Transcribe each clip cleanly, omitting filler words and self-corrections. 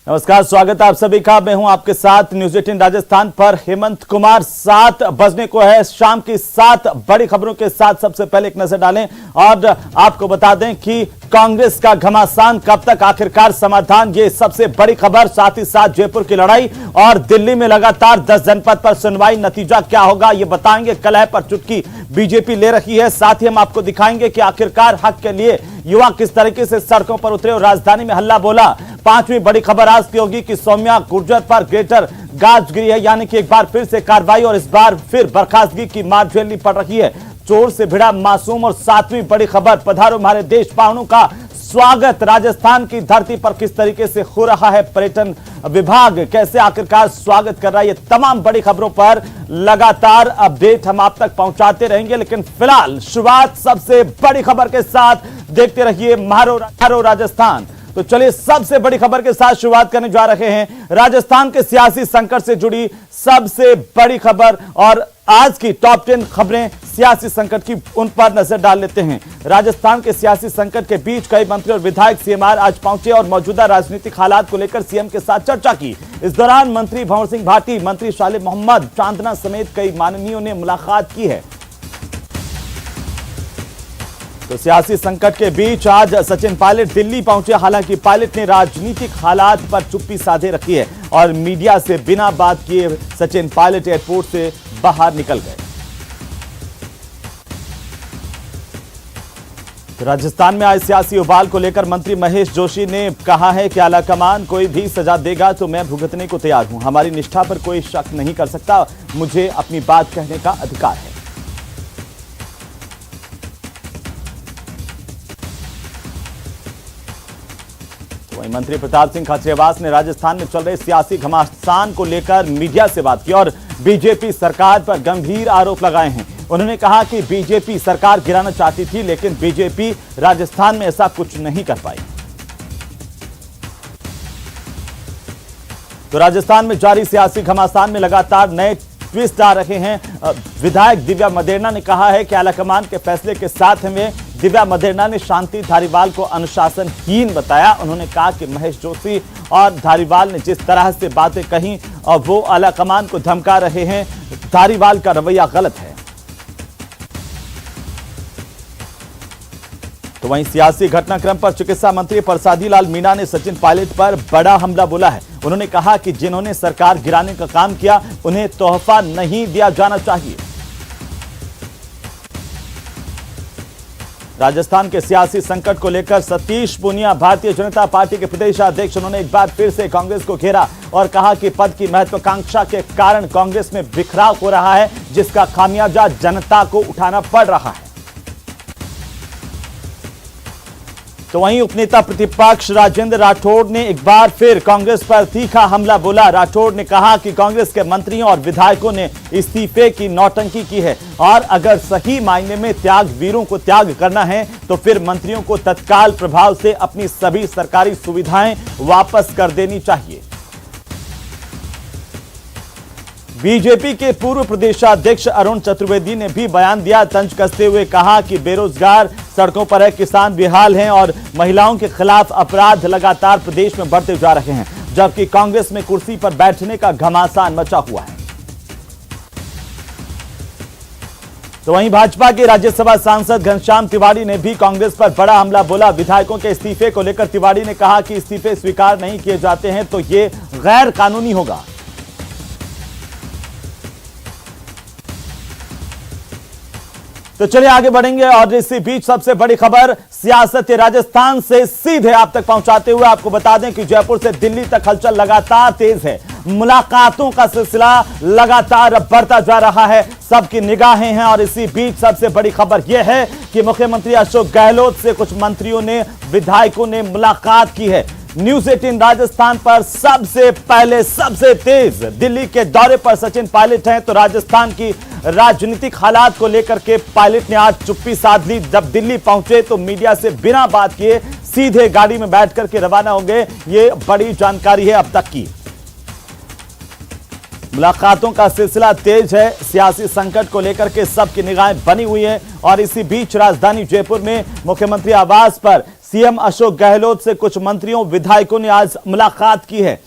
नमस्कार, स्वागत है आप सभी का। मैं हूं आपके साथ न्यूज 18 राजस्थान पर हेमंत कुमार। 7 बजने को है, शाम की 7 बड़ी खबरों के साथ सबसे पहले एक नजर डालें और आपको बता दें कि कांग्रेस का घमासान कब तक आखिरकार समाधान, ये सबसे बड़ी खबर। साथ ही साथ जयपुर की लड़ाई और दिल्ली में लगातार 10 जनपद पर सुनवाई, नतीजा क्या होगा ये बताएंगे। कलह पर चुटकी बीजेपी ले रही है। साथ ही हम आपको दिखाएंगे कि आखिरकार हक के लिए युवा किस तरीके से सड़कों पर उतरे और राजधानी में हल्ला बोला। 5वीं बड़ी खबर आज की होगी कि सौम्या गुर्जर पर ग्रेटर गाज गिरी है, यानी कि एक बार फिर से कार्रवाई और इस बार फिर बर्खास्तगी की मार झेलनी पड़ रही है। चोर से भिड़ा मासूम। और 7वीं बड़ी खबर, पधारो हमारे देश पावनों का स्वागत। राजस्थान की धरती पर किस तरीके से हो रहा है, पर्यटन विभाग कैसे आखिरकार स्वागत कर रहा है, ये तमाम बड़ी खबरों पर लगातार अपडेट हम आप तक पहुंचाते रहेंगे। लेकिन फिलहाल शुरुआत सबसे बड़ी खबर के साथ देखते रहिए मारो राजस्थान। तो चलिए सबसे बड़ी खबर के साथ शुरुआत करने जा रहे हैं। राजस्थान के सियासी संकट से जुड़ी सबसे बड़ी खबर और आज की टॉप 10 खबरें सियासी संकट की, उन पर नजर डाल लेते हैं। राजस्थान के सियासी संकट के बीच कई मंत्री और विधायक सीएमआर आज पहुंचे और मौजूदा राजनीतिक हालात को लेकर सीएम के साथ चर्चा की। इस दौरान मंत्री भंवर सिंह भाटी, मंत्री शालिब मोहम्मद चांदना समेत कई माननीयों ने मुलाकात की है। तो सियासी संकट के बीच आज सचिन पायलट दिल्ली पहुंचे। हालांकि पायलट ने राजनीतिक हालात पर चुप्पी साधे रखी है और मीडिया से बिना बात किए सचिन पायलट एयरपोर्ट से बाहर निकल गए। तो राजस्थान में आज सियासी उबाल को लेकर मंत्री महेश जोशी ने कहा है कि आलाकमान कोई भी सजा देगा तो मैं भुगतने को तैयार हूं। हमारी निष्ठा पर कोई शक नहीं कर सकता, मुझे अपनी बात कहने का अधिकार है। वहीं मंत्री प्रताप सिंह खाचरियावास ने राजस्थान में चल रहे सियासी घमासान को लेकर मीडिया से बात की और बीजेपी सरकार पर गंभीर आरोप लगाए हैं। उन्होंने कहा कि बीजेपी सरकार गिराना चाहती थी, लेकिन बीजेपी राजस्थान में ऐसा कुछ नहीं कर पाई। तो राजस्थान में जारी सियासी घमासान में लगातार नए ट्विस्ट आ रहे हैं। विधायक दिव्या मदेरणा ने कहा है कि आलाकमान के फैसले के साथ में दिव्या मदेरणा ने शांति धारीवाल को अनुशासनहीन बताया। उन्होंने कहा कि महेश जोशी और धारीवाल ने जिस तरह से बातें कही और वो आलाकमान को धमका रहे हैं, धारीवाल का रवैया गलत है। तो वहीं सियासी घटनाक्रम पर चिकित्सा मंत्री प्रसादी लाल मीणा ने सचिन पायलट पर बड़ा हमला बोला है। उन्होंने कहा कि जिन्होंने सरकार गिराने का काम किया उन्हें तोहफा नहीं दिया जाना चाहिए। राजस्थान के सियासी संकट को लेकर सतीश पूनिया भारतीय जनता पार्टी के प्रदेश अध्यक्ष, उन्होंने एक बार फिर से कांग्रेस को घेरा और कहा कि पद की महत्वाकांक्षा के कारण कांग्रेस में बिखराव हो रहा है, जिसका खामियाजा जनता को उठाना पड़ रहा है। तो वहीं उपनेता प्रतिपक्ष राजेंद्र राठौड़ ने एक बार फिर कांग्रेस पर तीखा हमला बोला। राठौड़ ने कहा कि कांग्रेस के मंत्रियों और विधायकों ने इस्तीफे की नौटंकी की है और अगर सही मायने में त्यागवीरों को त्याग करना है तो फिर मंत्रियों को तत्काल प्रभाव से अपनी सभी सरकारी सुविधाएं वापस कर देनी चाहिए। बीजेपी के पूर्व प्रदेशाध्यक्ष अरुण चतुर्वेदी ने भी बयान दिया। तंज कसते हुए कहा कि बेरोजगार सड़कों पर है, किसान बेहाल हैं और महिलाओं के खिलाफ अपराध लगातार प्रदेश में बढ़ते जा रहे हैं, जबकि कांग्रेस में कुर्सी पर बैठने का घमासान मचा हुआ है। तो वहीं भाजपा के राज्यसभा सांसद घनश्याम तिवारी ने भी कांग्रेस पर बड़ा हमला बोला। विधायकों के इस्तीफे को लेकर तिवारी ने कहा कि इस्तीफे स्वीकार नहीं किए जाते हैं तो ये गैर कानूनी होगा। तो चलिए आगे बढ़ेंगे और इसी बीच सबसे बड़ी खबर सियासत राजस्थान से सीधे आप तक पहुंचाते हुए आपको बता दें कि जयपुर से दिल्ली तक हलचल लगातार तेज है। मुलाकातों का सिलसिला लगातार बढ़ता जा रहा है, सबकी निगाहें हैं और इसी बीच सबसे बड़ी खबर यह है कि मुख्यमंत्री अशोक गहलोत से कुछ मंत्रियों ने, विधायकों ने मुलाकात की है। न्यूज 18 राजस्थान पर सबसे पहले सबसे तेज दिल्ली के दौरे पर सचिन पायलट हैं। तो राजस्थान की राजनीतिक हालात को लेकर के पायलट ने आज चुप्पी साध ली। जब दिल्ली पहुंचे तो मीडिया से बिना बात किए सीधे गाड़ी में बैठ करके रवाना हो गए। ये बड़ी जानकारी है अब तक की। मुलाकातों का सिलसिला तेज है। सियासी संकट को लेकर के सबकी निगाहें बनी हुई है और इसी बीच राजधानी जयपुर में मुख्यमंत्री आवास पर सीएम अशोक गहलोत से कुछ मंत्रियों विधायकों ने आज मुलाकात की है।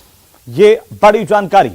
ये बड़ी जानकारी।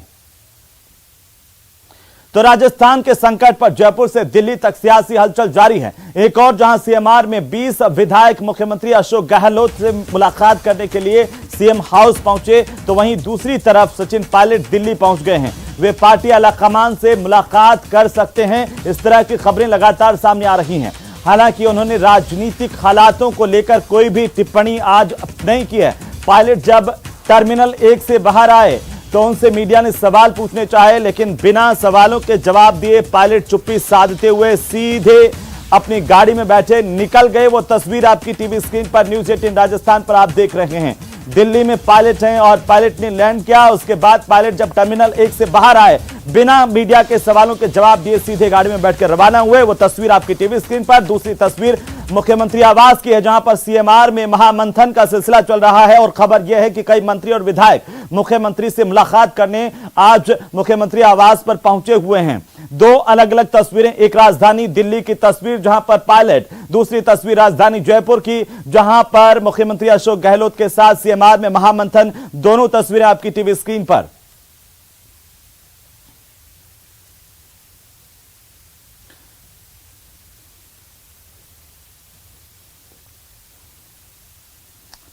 तो राजस्थान के संकट पर जयपुर से दिल्ली तक सियासी हलचल जारी है। एक और जहां सीएमआर में 20 विधायक मुख्यमंत्री अशोक गहलोत से मुलाकात करने के लिए सीएम हाउस पहुंचे, तो वहीं दूसरी तरफ सचिन पायलट दिल्ली पहुंच गए हैं। वे पार्टी आलाकमान से मुलाकात कर सकते हैं, इस तरह की खबरें लगातार सामने आ रही हैं। हालांकि उन्होंने राजनीतिक हालातों को लेकर कोई भी टिप्पणी आज नहीं की है। पायलट जब टर्मिनल 1 से बाहर आए तो उनसे मीडिया ने सवाल पूछने चाहे, लेकिन बिना सवालों के जवाब दिए पायलट चुप्पी साधते हुए सीधे अपनी गाड़ी में बैठे निकल गए। वो तस्वीर आपकी टीवी स्क्रीन पर न्यूज़ 18 राजस्थान पर आप देख रहे हैं। दिल्ली में पायलट हैं और पायलट ने लैंड किया। उसके बाद पायलट जब टर्मिनल 1 से बाहर आए, बिना मीडिया के सवालों के जवाब दिए सीधे गाड़ी में बैठकर रवाना हुए। वो तस्वीर आपकी टीवी स्क्रीन पर। दूसरी तस्वीर मुख्यमंत्री आवास की है, जहां पर सीएमआर में महामंथन का सिलसिला चल रहा है और खबर यह है कि कई मंत्री और विधायक मुख्यमंत्री से मुलाकात करने आज मुख्यमंत्री आवास पर पहुंचे हुए हैं। दो अलग अलग तस्वीरें, एक राजधानी दिल्ली की तस्वीर जहां पर पायलट, दूसरी तस्वीर राजधानी जयपुर की जहां पर मुख्यमंत्री अशोक गहलोत के साथ सीएमआर में महामंथन। दोनों तस्वीरें आपकी टीवी स्क्रीन पर।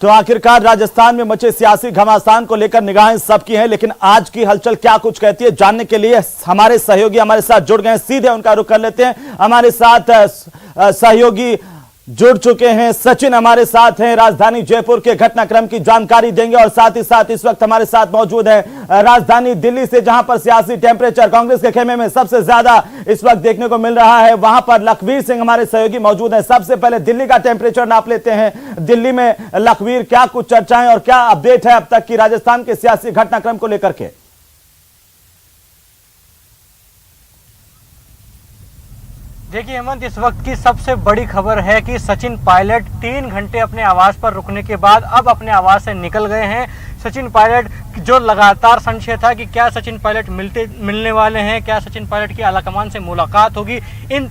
तो आखिरकार राजस्थान में मचे सियासी घमासान को लेकर निगाहें सबकी हैं, लेकिन आज की हलचल क्या कुछ कहती है जानने के लिए हमारे सहयोगी हमारे साथ जुड़ गए हैं। सीधे उनका रुख कर लेते हैं। हमारे साथ सहयोगी जुड़ चुके हैं। सचिन हमारे साथ हैं, राजधानी जयपुर के घटनाक्रम की जानकारी देंगे और साथ ही साथ इस वक्त हमारे साथ मौजूद है राजधानी दिल्ली से, जहां पर सियासी टेम्परेचर कांग्रेस के खेमे में सबसे ज्यादा इस वक्त देखने को मिल रहा है। वहां पर लखवीर सिंह हमारे सहयोगी मौजूद हैं। सबसे पहले दिल्ली का टेम्परेचर नाप लेते हैं। दिल्ली में लखवीर, क्या कुछ चर्चाएं और क्या अपडेट है अब तक की राजस्थान के सियासी घटनाक्रम को लेकर के? देखिए हेमंत, इस वक्त की सबसे बड़ी खबर है कि सचिन पायलट 3 घंटे अपने आवास पर रुकने के बाद अब अपने आवास से निकल गए हैं। सचिन पायलट, जो लगातार संशय था कि क्या सचिन पायलट मिलने वाले हैं, क्या सचिन पायलट की आलाकमान से मुलाकात होगी, इन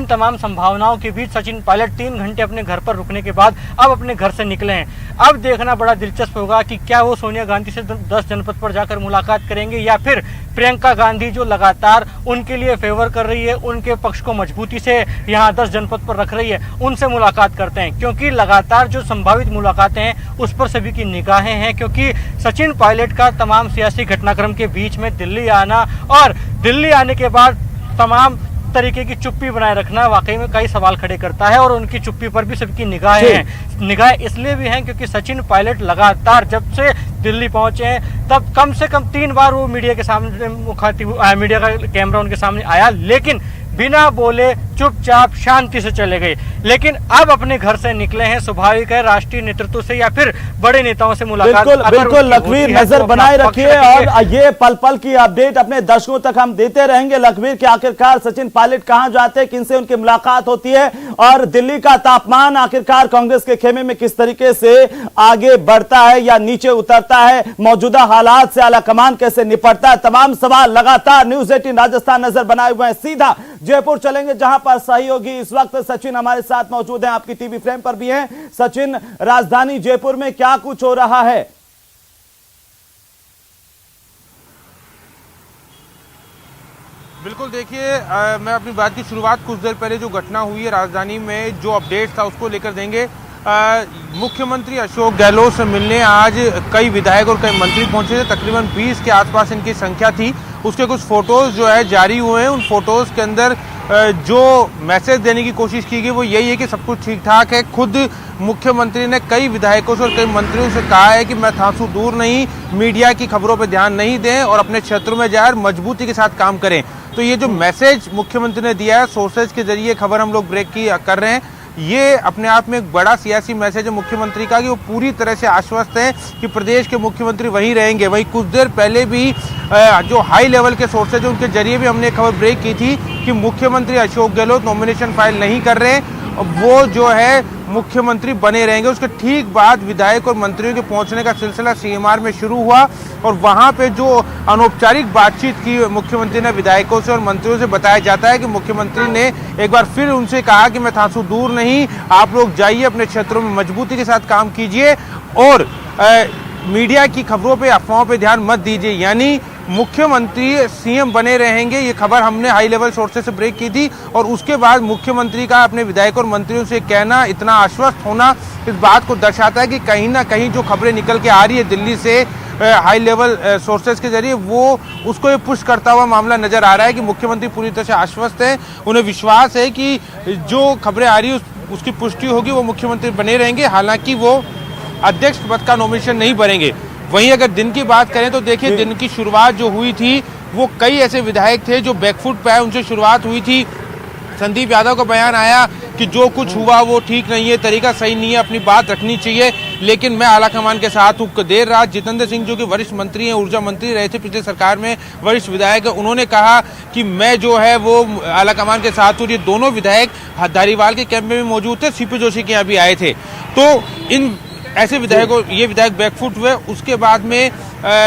तमाम संभावनाओं के बीच सचिन पायलट 3 घंटे अपने घर पर रुकने के बाद अब अपने घर से निकले हैं। अब देखना बड़ा दिलचस्प होगा कि क्या वो सोनिया गांधी से 10 जनपद पर जाकर मुलाकात करेंगे या फिर प्रियंका गांधी, जो लगातार उनके लिए फेवर कर रही है, उनके पक्ष को मजबूती से यहाँ 10 जनपद पर रख रही है, उनसे मुलाकात करते हैं। क्योंकि लगातार जो संभावित मुलाकातें हैं उस पर सभी की निगाहें हैं, क्योंकि सचिन पायलट का तमाम सियासी घटनाक्रम के बीच में दिल्ली आना और दिल्ली आने के बाद तमाम तरीके की चुप्पी बनाए रखना वाकई में कई सवाल खड़े करता है और उनकी चुप्पी पर भी सबकी निगाहें हैं। निगाहें इसलिए भी हैं क्योंकि सचिन पायलट लगातार जब से दिल्ली पहुंचे हैं तब कम से कम 3 बार वो मीडिया के सामने मीडिया का कैमरा उनके सामने आया, लेकिन बिना बोले चुपचाप शांति से चले गए। लेकिन अब अपने घर से निकले हैं, स्वाभाविक है राष्ट्रीय नेतृत्व से या फिर बड़े नेताओं से मुलाकात। बिल्कुल लखवीर, नजर बनाए रखिए और ये पल पल की अपडेट अपने दर्शकों तक हम देते रहेंगे लखवीर कि आखिरकार सचिन पायलट कहां जाते हैं, किनसे उनकी मुलाकात होती है और दिल्ली का तापमान आखिरकार कांग्रेस के खेमे में किस तरीके से आगे बढ़ता है या नीचे उतरता है, मौजूदा हालात से आलाकमान कैसे निपटता है। तमाम सवाल लगातार न्यूज़ 18 राजस्थान नजर बनाए हुए हैं। सीधा जयपुर चलेंगे जहां पर सहयोगी इस वक्त सचिन हमारे साथ मौजूद हैं, आपकी टीवी फ्रेम पर भी हैं। सचिन, राजधानी जयपुर में क्या कुछ हो रहा है? बिल्कुल, देखिए मैं अपनी बात की शुरुआत कुछ देर पहले जो घटना हुई है राजधानी में, जो अपडेट था उसको लेकर देंगे। मुख्यमंत्री अशोक गहलोत से मिलने आज कई विधायक और कई मंत्री पहुंचे थे। तकरीबन 20 के आसपास इनकी संख्या थी। उसके कुछ फोटोज जो है जारी हुए हैं। उन फोटोज के अंदर जो मैसेज देने की कोशिश की गई वो यही है कि सब कुछ ठीक ठाक है। खुद मुख्यमंत्री ने कई विधायकों से और कई मंत्रियों से कहा है कि मैं थासू दूर नहीं, मीडिया की खबरों पर ध्यान नहीं दें और अपने क्षेत्रों में जाए मजबूती के साथ काम करें। तो ये जो मैसेज मुख्यमंत्री ने दिया है, सोर्सेज के जरिए खबर हम लोग ब्रेक की कर रहे हैं, ये अपने आप में एक बड़ा सियासी मैसेज है मुख्यमंत्री का कि वो पूरी तरह से आश्वस्त हैं कि प्रदेश के मुख्यमंत्री वहीं रहेंगे। वहीं कुछ देर पहले भी जो हाई लेवल के सोर्सेज हैं उनके जरिए भी हमने खबर ब्रेक की थी कि मुख्यमंत्री अशोक गहलोत नॉमिनेशन फाइल नहीं कर रहे हैं वो जो है मुख्यमंत्री बने रहेंगे। उसके ठीक बाद विधायक और मंत्रियों के पहुंचने का सिलसिला सीएमआर में शुरू हुआ और वहां पे जो अनौपचारिक बातचीत की मुख्यमंत्री ने विधायकों से और मंत्रियों से, बताया जाता है कि मुख्यमंत्री ने एक बार फिर उनसे कहा कि मैं थांसू दूर नहीं, आप लोग जाइए अपने क्षेत्रों में मजबूती के साथ काम कीजिए और मीडिया की खबरों पे, अफवाहों पे ध्यान मत दीजिए। यानी मुख्यमंत्री सीएम बने रहेंगे, ये खबर हमने हाई लेवल सोर्सेस से ब्रेक की थी और उसके बाद मुख्यमंत्री का अपने विधायक और मंत्रियों से कहना, इतना आश्वस्त होना, इस बात को दर्शाता है कि कहीं ना कहीं जो खबरें निकल के आ रही है दिल्ली से हाई लेवल सोर्सेस के जरिए, वो उसको ये पुश करता हुआ मामला नजर आ रहा है कि मुख्यमंत्री पूरी तरह से आश्वस्त है। उन्हें विश्वास है कि जो खबरें आ रही है उसकी पुष्टि होगी, वो मुख्यमंत्री बने रहेंगे, हालांकि वो अध्यक्ष पद का नॉमिनेशन नहीं भरेंगे। वहीं अगर दिन की बात करें तो देखिए, दिन की शुरुआत जो हुई थी वो कई ऐसे विधायक थे जो बैकफुट पे आए, उनसे शुरुआत हुई थी। संदीप यादव का बयान आया कि जो कुछ हुआ वो ठीक नहीं है, तरीका सही नहीं है, अपनी बात रखनी चाहिए, लेकिन मैं आलाकमान के साथ हूँ। देर रात जितेंद्र सिंह जो कि वरिष्ठ मंत्री हैं, ऊर्जा मंत्री रहे थे पिछले सरकार में, वरिष्ठ विधायक है, उन्होंने कहा कि मैं जो है वो आलाकमान के साथ हूँ। ये दोनों विधायक धारीवाल के कैंप में भी मौजूद थे, सीपी जोशी के यहाँ भी आए थे। तो इन ऐसे विधायकों, ये विधायक बैकफुट हुए। उसके बाद में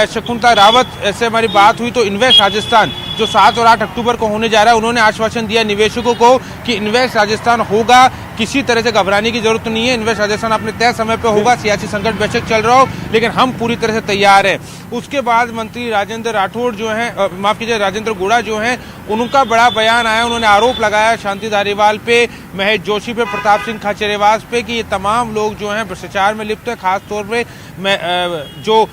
शकुंतला रावत से हमारी बात हुई तो इन्वेस्ट राजस्थान जो 7 और 8 अक्टूबर को होने जा रहा है, उन्होंने आश्वासन दिया निवेशकों को कि इन्वेस्ट राजस्थान होगा, किसी तरह से घबराने की जरूरत नहीं है, इन्वेस्ट राजस्थान अपने तय समय पे होगा, सियासी संकट बेशक चल रहा हो लेकिन हम पूरी तरह से तैयार हैं। उसके बाद मंत्री राजेंद्र राठौड़ जो हैं, माफ कीजिए राजेंद्र गुड़ा जो हैं, उनका बड़ा बयान आया। उन्होंने आरोप लगाया शांति धारीवाल पे, महेश जोशी पे, प्रताप सिंह खाचरियावास पे कि ये तमाम लोग जो हैं भ्रष्टाचार में लिप्त है। खासतौर पे जो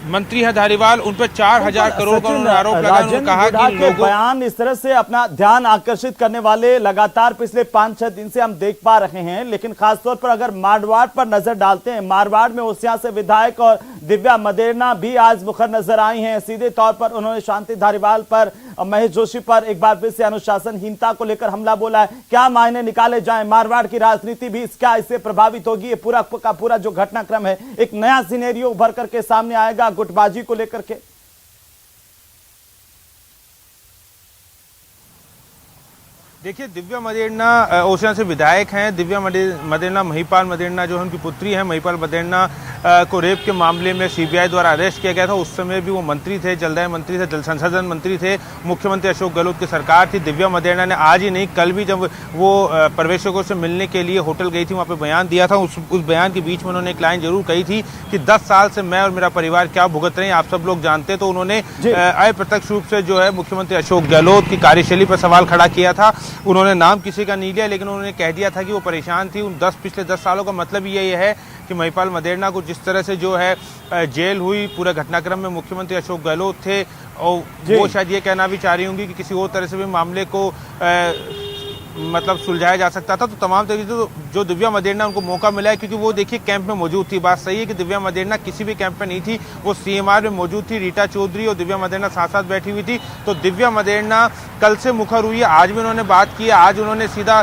मंत्री है धारीवाल, उन पर 4,000 करोड़ का उन्होंने आरोप लगाया। उन्होंने कहा कि लोगों बयान इस तरह से अपना ध्यान आकर्षित करने वाले लगातार पिछले 5-6 दिन से हम देख पा रहे हैं, लेकिन खासतौर पर अगर मारवाड़ पर नजर डालते हैं, मारवाड़ में ओसियां से विधायक और दिव्या मदेरणा भी आज मुखर नजर आई हैं। सीधे तौर पर उन्होंने शांति धारीवाल पर, महेश जोशी पर एक बार फिर से अनुशासनहीनता को लेकर हमला बोला है। क्या मायने निकाले जाए, मारवाड़ की राजनीति भी क्या इससे प्रभावित होगी? ये पूरा का पूरा जो घटनाक्रम है, एक नया सिनेरियो उभर करके सामने आएगा गुटबाजी को लेकर के। देखिए, दिव्या मदेरणा ओसियां से विधायक हैं। दिव्या मदेरणा महिपाल मदेरणा जो है उनकी पुत्री है। महिपाल मदेरणा को रेप के मामले में सीबीआई द्वारा अरेस्ट किया गया था। उस समय भी वो मंत्री थे, जलदाय मंत्री थे, जल संसाधन मंत्री थे, मुख्यमंत्री अशोक गहलोत की सरकार थी। दिव्या मदेरणा ने आज ही नहीं, कल भी जब वो पर्यवेक्षकों से मिलने के लिए होटल गई थी, वहाँ पे बयान दिया था। उस बयान के बीच में उन्होंने एक लाइन जरूर कही थी कि 10 साल से मैं और मेरा परिवार क्या भुगत रहे हैं, आप सब लोग जानते। तो उन्होंने अप्रत्यक्ष रूप से जो है मुख्यमंत्री अशोक गहलोत की कार्यशैली पर सवाल खड़ा किया था। उन्होंने नाम किसी का नहीं लिया, लेकिन उन्होंने कह दिया था कि वो परेशान थी उन पिछले 10 सालों का। मतलब ये है कि महिपाल मदेरणा को जिस तरह से जो है जेल हुई, पूरे घटनाक्रम में मुख्यमंत्री अशोक गहलोत थे और वो शायद ये कहना भी चाह रही होंगी कि किसी और तरह से भी मामले को मतलब सुलझाया जा सकता था। तो तमाम तरीके से जो दिव्या मदेरणा उनको मौका मिला है, क्योंकि वो देखिए कैंप में मौजूद थी। बात सही है कि दिव्या मदेरणा किसी भी कैंप में नहीं थी, वो सीएमआर में मौजूद थी। रीटा चौधरी और दिव्या मदेरणा साथ साथ बैठी हुई थी। तो दिव्या मदेरणा कल से मुखर हुई है, आज भी उन्होंने बात की है। आज उन्होंने सीधा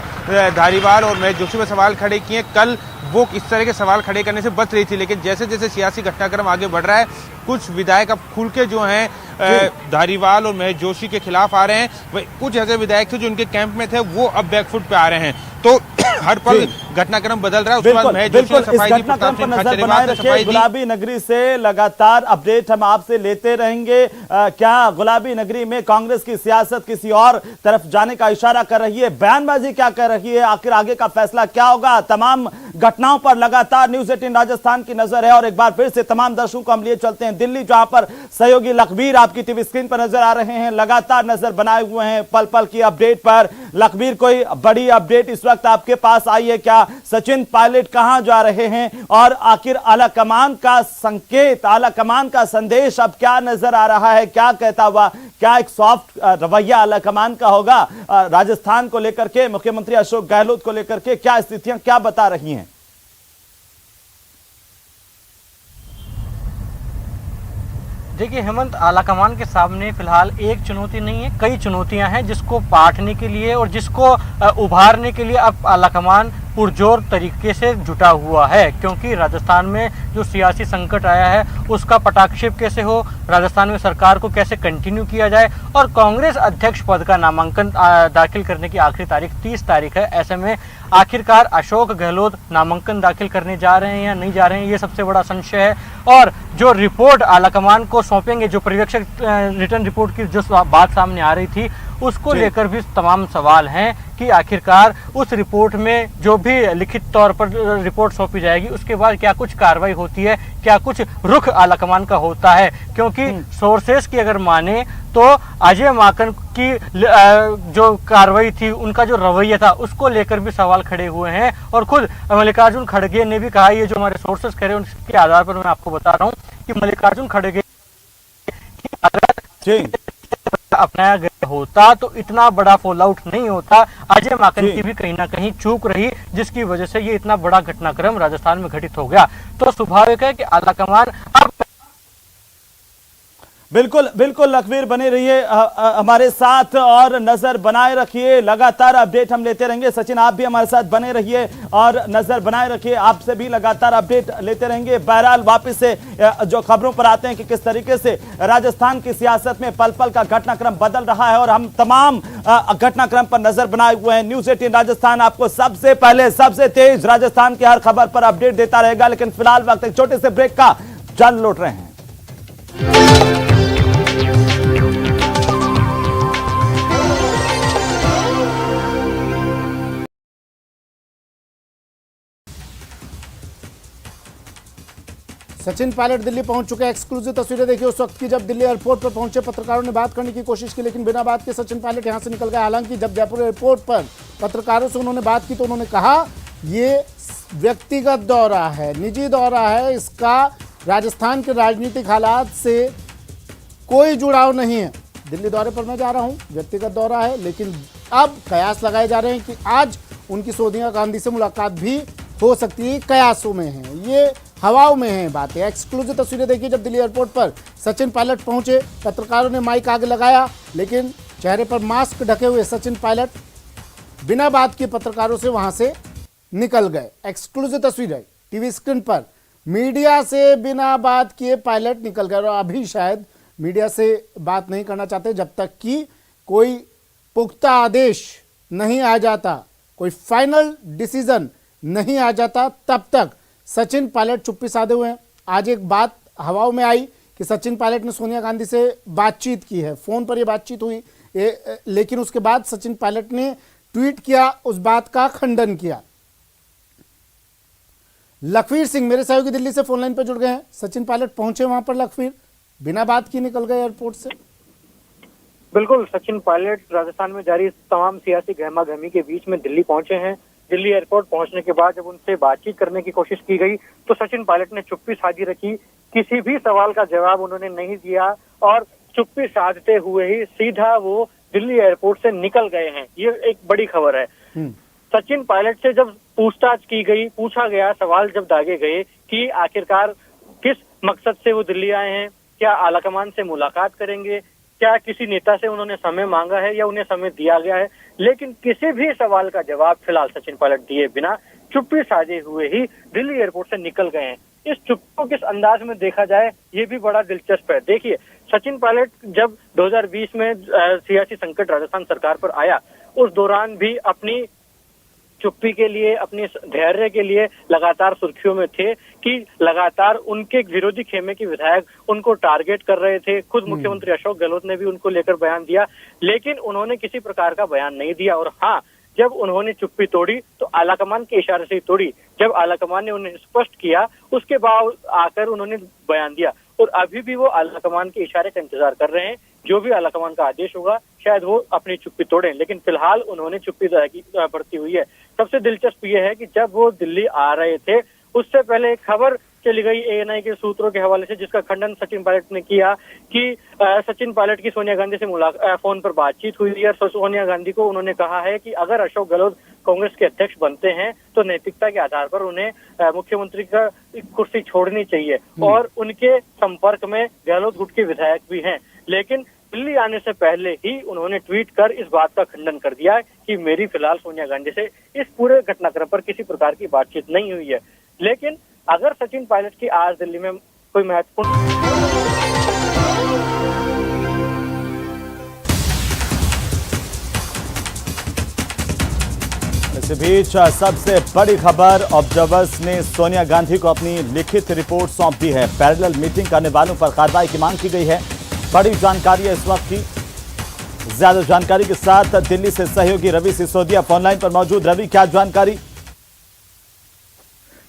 धारीवाल और महेश जोशी पर सवाल खड़े किए। कल वो इस तरह के सवाल खड़े करने से बच रही थी, लेकिन जैसे जैसे सियासी घटनाक्रम आगे बढ़ रहा है, कुछ विधायक अब खुल के जो हैं धारीवाल और महेश जोशी के खिलाफ आ रहे हैं। वही कुछ ऐसे विधायक थे जो उनके कैंप में थे, वो अब बैकफुट पे आ रहे हैं। तो हर पल घटनाक्रम बदल रहा है। उसके बाद महेश जोशी ने सफाई दी, प्रताप सिंह खाचरियावास ने सफाई दी। गुलाबी नगरी से लगातार अपडेट हम आपसे लेते रहेंगे। क्या गुलाबी नगरी में कांग्रेस की सियासत किसी और तरफ जाने का इशारा कर रही है? बयानबाजी क्या कर रही है? आखिर आगे का फैसला क्या होगा? तमाम घटनाओं पर लगातार न्यूज 18 राजस्थान की नजर है। और एक बार फिर से तमाम दर्शकों को हम लिए चलते हैं दिल्ली, जहां पर सहयोगी लखबीर आपकी टीवी स्क्रीन पर नजर आ रहे हैं, लगातार नजर बनाए हुए हैं पल पल की अपडेट पर। लखबीर, कोई बड़ी अपडेट इस वक्त आपके पास आई है क्या? सचिन पायलट कहां जा रहे हैं और आखिर आला कमान का संकेत, आला कमान का संदेश अब क्या नजर आ रहा है? क्या कहता हुआ, क्या एक सॉफ्ट रवैया आला कमान का होगा राजस्थान को लेकर के, मुख्यमंत्री अशोक गहलोत को लेकर के? क्या स्थितियां क्या बता रही हैं? देखिए हेमंत, आलाकमान के सामने फिलहाल एक चुनौती नहीं है, कई चुनौतियां हैं जिसको पाटने के लिए और जिसको उभारने के लिए अब आलाकमान पुरजोर तरीके से जुटा हुआ है। क्योंकि राजस्थान में जो सियासी संकट आया है उसका पटाक्षेप कैसे हो, राजस्थान में सरकार को कैसे कंटिन्यू किया जाए, और कांग्रेस अध्यक्ष पद का नामांकन दाखिल करने की आखिरी तारीख 30 तारीख है। ऐसे में आखिरकार अशोक गहलोत नामांकन दाखिल करने जा रहे हैं या नहीं जा रहे हैं, ये सबसे बड़ा संशय है। और जो रिपोर्ट आलाकमान को सौंपेंगे, जो पर्यवेक्षक रिटर्न रिपोर्ट की जो बात सामने आ रही थी, उसको लेकर भी तमाम सवाल हैं कि आखिरकार उस रिपोर्ट में जो भी लिखित तौर पर रिपोर्ट सौंपी जाएगी उसके बाद क्या कुछ कार्रवाई होती है, क्या कुछ रुख आलाकमान का होता है। क्योंकि सोर्सेस की अगर माने तो अजय माकन की जो कार्रवाई थी, उनका जो रवैया था, उसको लेकर भी सवाल खड़े हुए हैं। और खुद मल्लिकार्जुन खड़गे ने भी कहा, ये जो हमारे सोर्सेस कह रहे हैं उनके आधार पर मैं आपको बता रहा हूँ कि मल्लिकार्जुन खड़गे अगर अपनाया गया होता तो इतना बड़ा फॉल आउट नहीं होता। अजय माकन की भी कहीं ना कहीं चूक रही, जिसकी वजह से ये इतना बड़ा घटनाक्रम राजस्थान में घटित हो गया। तो स्वाभाविक है कि आलाकमान अब बिल्कुल बिल्कुल लखवीर बने रहिए हमारे साथ और नजर बनाए रखिए, लगातार अपडेट हम लेते रहेंगे। सचिन आप भी हमारे साथ बने रहिए और नजर बनाए रखिए, आपसे भी लगातार अपडेट लेते रहेंगे। बहरहाल वापस से जो खबरों पर आते हैं कि किस तरीके से राजस्थान की सियासत में पल पल का घटनाक्रम बदल रहा है और हम तमाम घटनाक्रम पर नजर बनाए हुए हैं। न्यूज़ 18 राजस्थान आपको सबसे पहले सबसे तेज राजस्थान की हर खबर पर अपडेट देता रहेगा। लेकिन फिलहाल वक्त एक छोटे से ब्रेक का जल लौट रहे हैं। सचिन पायलट दिल्ली पहुंच चुके हैं। एक्सक्लूसिव तस्वीरें देखिए उस वक्त की जब दिल्ली एयरपोर्ट पर पहुंचे। पत्रकारों ने बात करने की कोशिश की लेकिन बिना बात के सचिन पायलट यहां से निकल गए। हालांकि जब जयपुर एयरपोर्ट पर पत्रकारों से उन्होंने बात की तो उन्होंने कहा ये व्यक्तिगत दौरा है, निजी दौरा है, इसका राजस्थान के राजनीतिक हालात से कोई जुड़ाव नहीं है। दिल्ली दौरे पर मैं जा रहा हूँ, व्यक्तिगत दौरा है, लेकिन अब कयास लगाए जा रहे हैं कि आज उनकी सोनिया गांधी से मुलाकात भी हो सकती है। कयासों में है, ये हवाओं में है बातें। एक्सक्लूसिव तस्वीरें देखिए जब दिल्ली एयरपोर्ट पर सचिन पायलट पहुंचे। पत्रकारों ने माइक आगे लगाया लेकिन चेहरे पर मास्क ढके हुए सचिन पायलट बिना बात किए पत्रकारों से वहां से निकल गए। एक्सक्लूसिव तस्वीरें टीवी स्क्रीन पर, मीडिया से बिना बात किए पायलट निकल गए और अभी शायद मीडिया से बात नहीं करना चाहते जब तक कि कोई पुख्ता आदेश नहीं आ जाता, कोई फाइनल डिसीजन नहीं आ जाता, तब तक सचिन पायलट चुप्पी साधे हुए हैं। आज एक बात हवाओं में आई कि सचिन पायलट ने सोनिया गांधी से बातचीत की है, फोन पर यह बातचीत हुई, लेकिन उसके बाद सचिन पायलट ने ट्वीट किया, उस बात का खंडन किया। लखवीर सिंह मेरे सहयोगी दिल्ली से फोन लाइन पर जुड़ गए हैं। सचिन पायलट पहुंचे वहां पर, लखवीर बिना बात की निकल गए एयरपोर्ट से। बिल्कुल, सचिन पायलट राजस्थान में जारी तमाम सियासी गहमागहमी के बीच में दिल्ली पहुंचे हैं। दिल्ली एयरपोर्ट पहुंचने के बाद जब उनसे बातचीत करने की कोशिश की गई तो सचिन पायलट ने चुप्पी साधी रखी, किसी भी सवाल का जवाब उन्होंने नहीं दिया और चुप्पी साधते हुए ही सीधा वो दिल्ली एयरपोर्ट से निकल गए हैं। ये एक बड़ी खबर है। सचिन पायलट से जब पूछताछ की गई, पूछा गया, सवाल जब दागे गए कि आखिरकार किस मकसद से वो दिल्ली आए हैं, क्या आलाकमान से मुलाकात करेंगे, क्या किसी नेता से उन्होंने समय मांगा है या उन्हें समय दिया गया है, लेकिन किसी भी सवाल का जवाब फिलहाल सचिन पायलट दिए बिना चुप्पी साधे हुए ही दिल्ली एयरपोर्ट से निकल गए हैं। इस चुप्पी को किस अंदाज में देखा जाए ये भी बड़ा दिलचस्प है। देखिए, सचिन पायलट जब 2020 में सियासी संकट राजस्थान सरकार पर आया, उस दौरान भी अपनी चुप्पी के लिए, अपने धैर्य के लिए लगातार सुर्खियों में थे कि लगातार उनके विरोधी खेमे के विधायक उनको टारगेट कर रहे थे। खुद मुख्यमंत्री अशोक गहलोत ने भी उनको लेकर बयान दिया, लेकिन उन्होंने किसी प्रकार का बयान नहीं दिया। और हाँ, जब उन्होंने चुप्पी तोड़ी तो आलाकमान के इशारे से ही तोड़ी। जब आलाकमान ने उन्हें स्पष्ट किया उसके बाद आकर उन्होंने बयान दिया और अभी भी वो आलाकमान के इशारे का इंतजार कर रहे हैं। जो भी आलाकमान का आदेश होगा शायद वो अपनी चुप्पी तोड़ें, लेकिन फिलहाल उन्होंने चुप्पी बरती हुई है। सबसे दिलचस्प ये है कि जब वो दिल्ली आ रहे थे उससे पहले एक खबर चली गई एएनआई के सूत्रों के हवाले से, जिसका खंडन सचिन पायलट ने किया कि सचिन पायलट की सोनिया गांधी से फोन पर बातचीत हुई है और सोनिया गांधी को उन्होंने कहा है कि अगर अशोक गहलोत कांग्रेस के अध्यक्ष बनते हैं तो नैतिकता के आधार पर उन्हें मुख्यमंत्री का कुर्सी छोड़नी चाहिए और उनके संपर्क में गहलोत गुट के विधायक भी हैं। लेकिन दिल्ली आने से पहले ही उन्होंने ट्वीट कर इस बात का खंडन कर दिया कि मेरी फिलहाल सोनिया गांधी से इस पूरे घटनाक्रम पर किसी प्रकार की बातचीत नहीं हुई है। लेकिन अगर सचिन पायलट की आज दिल्ली में कोई महत्वपूर्ण इस बीच सबसे बड़ी खबर, ऑब्जर्वर्स ने सोनिया गांधी को अपनी लिखित रिपोर्ट सौंप दी है। पैरेलल मीटिंग करने वालों पर कार्रवाई की मांग की गई है। बड़ी जानकारी है इस वक्त की। ज्यादा जानकारी के साथ दिल्ली से सहयोगी रवि सिसोदिया फोन लाइन पर मौजूद। रवि, क्या जानकारी?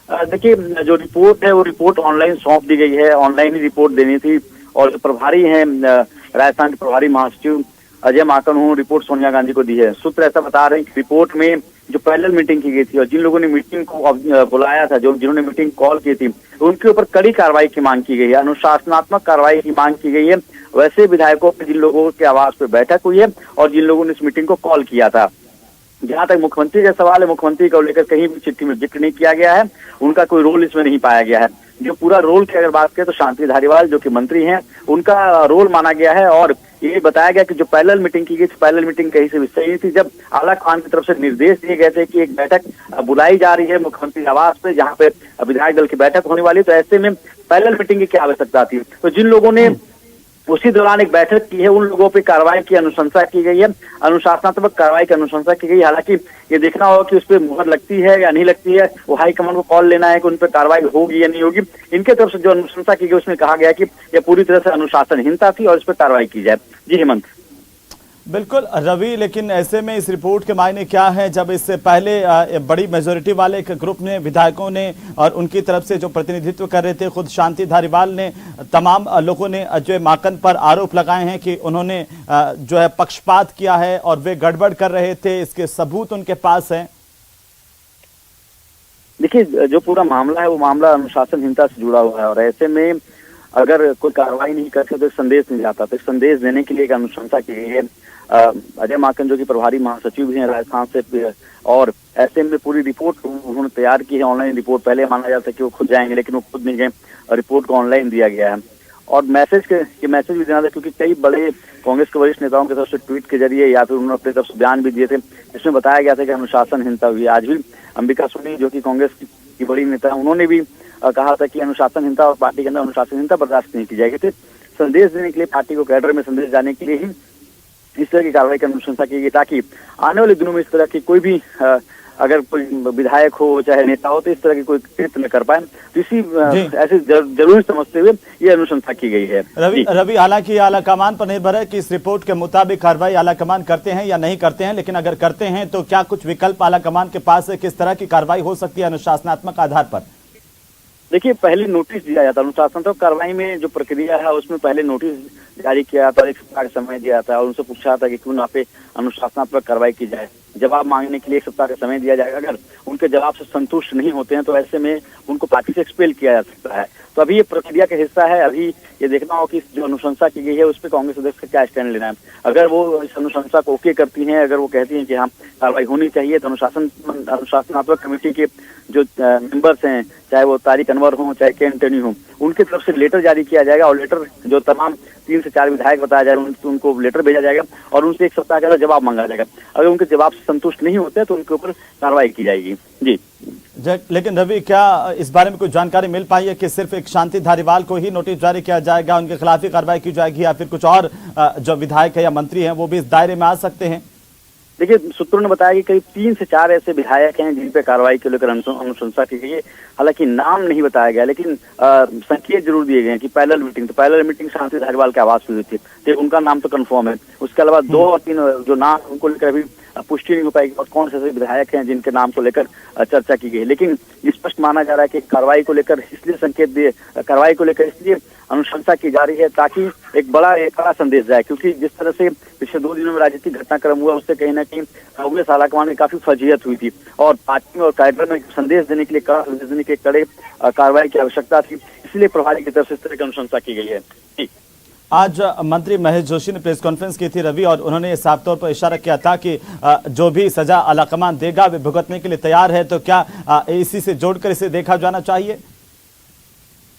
देखिए, जो रिपोर्ट है वो रिपोर्ट ऑनलाइन सौंप दी गई है। ऑनलाइन ही रिपोर्ट देनी थी और जो प्रभारी हैं राजस्थान के प्रभारी महासचिव अजय माकन रिपोर्ट सोनिया गांधी को दी है। सूत्र ऐसा बता रहे हैं कि रिपोर्ट में जो पैरेलल मीटिंग की गई थी और जिन लोगों ने मीटिंग को बुलाया था, जिन्होंने मीटिंग कॉल की थी, उनके ऊपर कड़ी कार्रवाई की मांग की गई है, अनुशासनात्मक कार्रवाई की मांग की गई है। वैसे विधायकों जिन लोगों के आवास पे बैठक हुई है और जिन लोगों ने इस मीटिंग को कॉल किया था। जहां तक मुख्यमंत्री का सवाल है, मुख्यमंत्री को लेकर कहीं भी चिट्ठी में जिक्र नहीं किया गया है, उनका कोई रोल इसमें नहीं पाया गया है। जो पूरा रोल की अगर बात करें तो शांति धारीवाल जो कि मंत्री हैं, उनका रोल माना गया है और ये बताया गया कि जो पैरेलल मीटिंग की गई थी, पैरेलल मीटिंग कहीं से भी सही थी। जब आला कमान की तरफ से निर्देश दिए गए थे कि एक बैठक बुलाई जा रही है मुख्यमंत्री आवास पे जहां पे विधायक दल की बैठक होने वाली है, तो ऐसे में पैरेलल मीटिंग की क्या आवश्यकता थी? तो जिन लोगों ने उसी दौरान एक बैठक की है, उन लोगों पे कार्रवाई की अनुशंसा की गई है, अनुशासनात्मक कार्रवाई की अनुशंसा की गई। हालांकि ये देखना होगा कि उस पर मुहर लगती है या नहीं लगती है। वो हाईकमान को कॉल लेना है कि उन पर कार्रवाई होगी या नहीं होगी। इनके तरफ से जो अनुशंसा की गई उसमें कहा गया कि यह पूरी तरह से अनुशासनहीनता थी और इस पर कार्रवाई की जाए। जी हेमंत। बिल्कुल रवि, लेकिन ऐसे में इस रिपोर्ट के मायने क्या है जब इससे पहले बड़ी मेजोरिटी वाले एक ग्रुप ने, विधायकों ने और उनकी तरफ से जो प्रतिनिधित्व कर रहे थे खुद शांति धारीवाल ने, तमाम लोगों ने अजय माकन पर आरोप लगाए हैं कि उन्होंने जो है पक्षपात किया है और वे गड़बड़ कर रहे थे, इसके सबूत उनके पास हैं। देखिए, जो पूरा मामला है वो मामला अनुशासनहीनता से जुड़ा हुआ है और ऐसे में अगर कोई कार्रवाई नहीं करते तो एक संदेश नहीं जाता। तो एक संदेश देने के लिए एक अनुशंसा की गई है। अजय माकन जो कि प्रभारी महासचिव भी हैं राजस्थान से, और ऐसे में पूरी रिपोर्ट उन्होंने तैयार की है। ऑनलाइन रिपोर्ट पहले माना जाता है कि वो खुद जाएंगे, लेकिन वो खुद नहीं गए। रिपोर्ट को ऑनलाइन दिया गया है और मैसेज भी देना था, क्योंकि कई बड़े कांग्रेस के वरिष्ठ नेताओं की तरफ से ट्वीट के जरिए या फिर उन्होंने अपनी तरफ से बयान भी दिए थे, जिसमें बताया गया था कि अनुशासनहीनता हुई। आज भी अंबिका सोनी जो कि कांग्रेस की बड़ी नेता, उन्होंने भी कहा था कि अनुशासनहीनता और पार्टी के अंदर अनुशासनहीनता बर्दाश्त नहीं की जाएगी। तो संदेश देने के लिए, पार्टी को कैडर में संदेश जाने के लिए ही इस तरह की कार्रवाई की अनुशंसा की गई, ताकि आने वाले दिनों में इस तरह की कोई भी अगर कोई विधायक हो चाहे नेता हो तो इस तरह की कोई कृत्य न कर पाए। तो इसी ऐसे जरूरी समझते हुए ये अनुशंसा की गई है। रवि, हालांकि आलाकमान पर निर्भर है कि इस रिपोर्ट के मुताबिक कार्रवाई आलाकमान करते हैं या नहीं करते हैं, लेकिन अगर करते हैं तो क्या कुछ विकल्प आलाकमान के पास है? किस तरह की कार्रवाई हो सकती है अनुशासनात्मक आधार पर? देखिए, पहले नोटिस दिया जाता है। अनुशासनात्मक कार्रवाई में जो प्रक्रिया है उसमें पहले नोटिस जारी किया जाता है, 1 सप्ताह का समय दिया जाता है और उनसे पूछा जाता है कि क्यों ना पे अनुशासनात्मक कार्रवाई की जाए। जवाब मांगने के लिए 1 सप्ताह का समय दिया जाएगा। अगर उनके जवाब से संतुष्ट नहीं होते हैं तो ऐसे में उनको पार्टी से एक्सपेल किया जा सकता है। तो अभी ये प्रक्रिया का हिस्सा है। अभी ये देखना हो कि जो अनुशंसा की गई है उस पर कांग्रेस अध्यक्ष का क्या स्टैंड लेना है। अगर वो इस अनुशंसा को ओके करती हैं, अगर वो कहती हैं कि हाँ कार्रवाई होनी चाहिए, तो अनुशासनात्मक कमेटी के जो मेंबर्स हैं, चाहे वो तारिक अनवर हों चाहे के एंटनी हों, उनकी तरफ से लेटर जारी किया जाएगा और लेटर जो तमाम 3 से 4 विधायक बताया जाएगा उनको लेटर भेजा जाएगा और उनसे 1 सप्ताह के अंदर जवाब मांगा जाएगा। अगर उनके जवाब से संतुष्ट नहीं होते तो उनके ऊपर कार्रवाई की जाएगी। जी, लेकिन रवि, क्या इस बारे में कुछ जानकारी मिल पाई है कि सिर्फ एक शांति धारीवाल को ही नोटिस जारी किया जाएगा, उनके खिलाफ ही कार्रवाई की जाएगी, या फिर कुछ और जो विधायक है या मंत्री हैं वो भी इस दायरे में आ सकते हैं? देखिए, सूत्रों ने बताया कि करीब 3 से 4 ऐसे विधायक हैं जिन पे कार्रवाई को लेकर अनुशंसा की गई है। हालांकि नाम नहीं बताया गया, लेकिन संकेत जरूर दिए गए हैं कि पैरेलल मीटिंग शांति धारीवाल के आवास में हुई थी, तो उनका नाम तो कंफर्म है। उसके अलावा 2 और 3 जो नाम उनको लेकर अभी पुष्टि नहीं हो पाएगी और कौन से ऐसे विधायक हैं जिनके नाम को लेकर चर्चा की गई है। लेकिन स्पष्ट माना जा रहा है कि कार्रवाई को लेकर इसलिए संकेत दिए, कार्रवाई को लेकर इसलिए अनुशंसा की जा रही है ताकि एक बड़ा संदेश जाए, क्योंकि जिस तरह से पिछले 2 दिनों में राजनीतिक घटनाक्रम हुआ उससे कहीं ना कहीं कांग्रेस आलाकमान में काफी फजीहत हुई थी और पार्टी में और कैडर में संदेश देने के लिए कड़े कार्रवाई की आवश्यकता थी। इसलिए प्रभारी की तरफ से इस तरह की अनुशंसा की गई है। आज मंत्री महेश जोशी ने प्रेस कॉन्फ्रेंस की थी रवि, और उन्होंने साफ तौर पर इशारा किया था कि जो भी सजा आलाकमान देगा वे भुगतने के लिए तैयार है। तो क्या इसी से जोड़कर इसे देखा जाना चाहिए?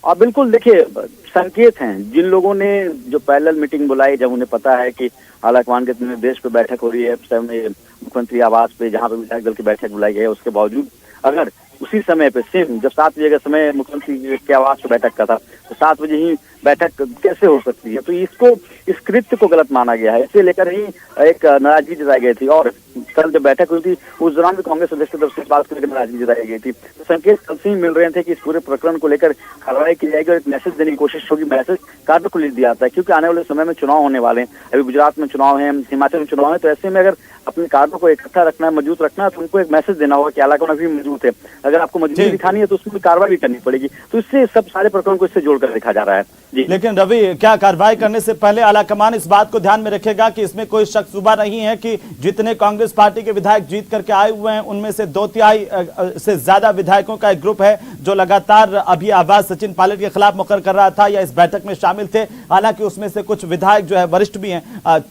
और बिल्कुल देखिए, संकेत हैं जिन लोगों ने जो पैरेलल मीटिंग बुलाई, जब उन्हें पता है कि आलाकमान के निर्देश पे बैठक हो रही है मुख्यमंत्री आवास पे, जहां पे विधायक दल की बैठक बुलाई गई है, उसके बावजूद अगर उसी समय पे सेम जब 7 बजे का समय मुख्यमंत्री के आवास पे बैठक का था, तो 7 बजे ही बैठक कैसे हो सकती है? तो इसको, इस कृत्य को गलत माना गया है, इसे लेकर ही एक नाराजगी जताई गई थी। और कल जब बैठक हुई थी उस दौरान भी कांग्रेस अध्यक्ष की तरफ से इस बात को लेकर नाराजगी जताई गई थी। तो संकेत कल से ही मिल रहे थे कि इस पूरे प्रकरण को लेकर कार्रवाई की जाएगी और एक मैसेज देने की कोशिश होगी। मैसेज कार्य को लिख दिया जाता है, क्योंकि आने वाले समय में चुनाव होने वाले हैं। अभी गुजरात में चुनाव है, हिमाचल में चुनाव है, तो ऐसे में अगर अपने कार्यों को इकट्ठा रखना है, मजबूत रखना है, तो उनको एक मैसेज देना होगा कि आलाकमान अभी मौजूद है। अगर आपको मजबूती दिखानी है तो उसमें कार्रवाई भी करनी पड़ेगी। तो इससे सब सारे प्रकरण को इससे जोड़कर देखा जा रहा है जी। लेकिन रवि, क्या कार्रवाई करने से पहले आलाकमान इस बात को ध्यान में रखेगा कि इसमें कोई शक शुबा नहीं है कि जितने कांग्रेस पार्टी के विधायक जीत करके आए हुए हैं उनमें से 2/3 से ज्यादा विधायकों का एक ग्रुप है जो लगातार अभी आवाज सचिन पायलट के खिलाफ मुखर कर रहा था या इस बैठक में शामिल थे? हालांकि उसमें से कुछ विधायक जो है वरिष्ठ भी हैं,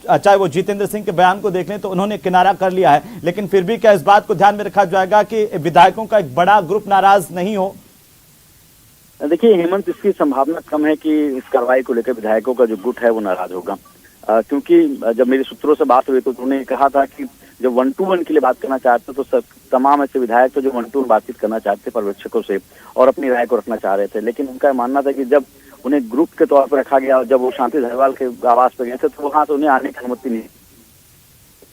चाहे वो जितेंद्र सिंह के बयान को देख लें तो उन्होंने किनारा कर लिया है, लेकिन फिर भी क्या इस बात को ध्यान में रखा जाएगा कि विधायकों का एक बड़ा ग्रुप नाराज नहीं हो? देखिए हेमंत, इसकी संभावना कम है कि इस कार्रवाई को लेकर विधायकों का जो गुट है वो नाराज होगा, क्योंकि जब मेरे सूत्रों से बात हुई तो उन्होंने कहा था कि जब 1-to-1 के लिए बात करना चाहते तो सब तमाम ऐसे विधायक तो जो 1-to-1 बातचीत करना चाहते पर्यवेक्षकों से और अपनी राय को रखना चाह रहे थे, लेकिन उनका मानना था कि जब उन्हें ग्रुप के तौर पर रखा गया और जब वो शांति धारीवाल के आवास पर गए थे तो वहां से उन्हें आने की अनुमति नहीं,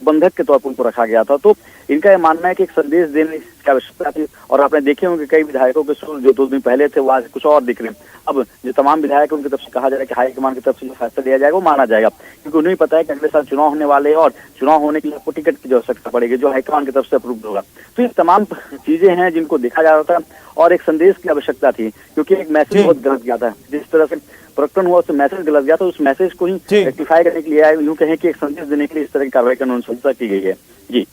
बंधक के तौर पर उनको रखा गया था। तो इनका यह मानना है कि एक संदेश देने की आवश्यकता थी। और आपने देखे होंगे कई विधायकों के सुर जो 2 दिन पहले थे वो आज कुछ और दिख रहे हैं। अब जो तमाम विधायक उनकी तरफ से कहा जा रहा है कि हाईकमान की तरफ से जो फैसला लिया जाएगा वो माना जाएगा, क्योंकि उन्हें पता है कि अगले साल चुनाव होने वाले हैं और चुनाव होने के लिए आपको टिकट की जो आवश्यकता पड़ेगी जो हाईकमान की तरफ से अप्रूव होगा। तो ये तमाम चीजें हैं जिनको देखा जा रहा था और एक संदेश की आवश्यकता थी, क्योंकि एक मैसेज बहुत गलत गया था। जिस तरह से प्रकरण हुआ उसमें मैसेज गलत गया था, उस मैसेज को ही रेक्टिफाई करने के लिए यूं कहें कि एक संदेश देने के लिए इस तरह की कार्रवाई की अनुशंसा की गई है जी।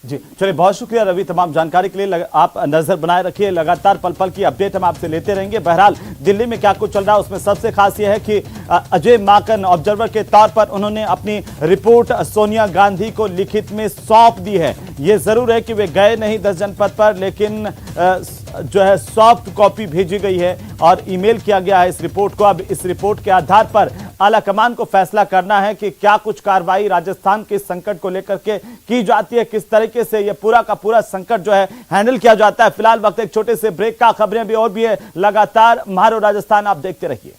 जी चलिए, बहुत शुक्रिया रवि तमाम जानकारी के लिए। आप नजर बनाए रखिए, लगातार पल पल की अपडेट हम आपसे लेते रहेंगे। बहरहाल दिल्ली में क्या कुछ चल रहा है उसमें सबसे खास यह है कि अजय माकन ऑब्जर्वर के तौर पर उन्होंने अपनी रिपोर्ट सोनिया गांधी को लिखित में सौंप दी है। ये जरूर है कि वे गए नहीं 10 जनपद पर, लेकिन जो है सॉफ्ट कॉपी भेजी गई है और ईमेल किया गया है इस रिपोर्ट को। अब इस रिपोर्ट के आधार पर आलाकमान को फैसला करना है कि क्या कुछ कार्रवाई राजस्थान के संकट को लेकर के की जाती है, किस तरीके से यह पूरा का पूरा संकट जो है हैंडल किया जाता है। फिलहाल वक्त एक छोटे से ब्रेक का, खबरें भी और भी है लगातार। मारो राजस्थान आप देखते रहिए।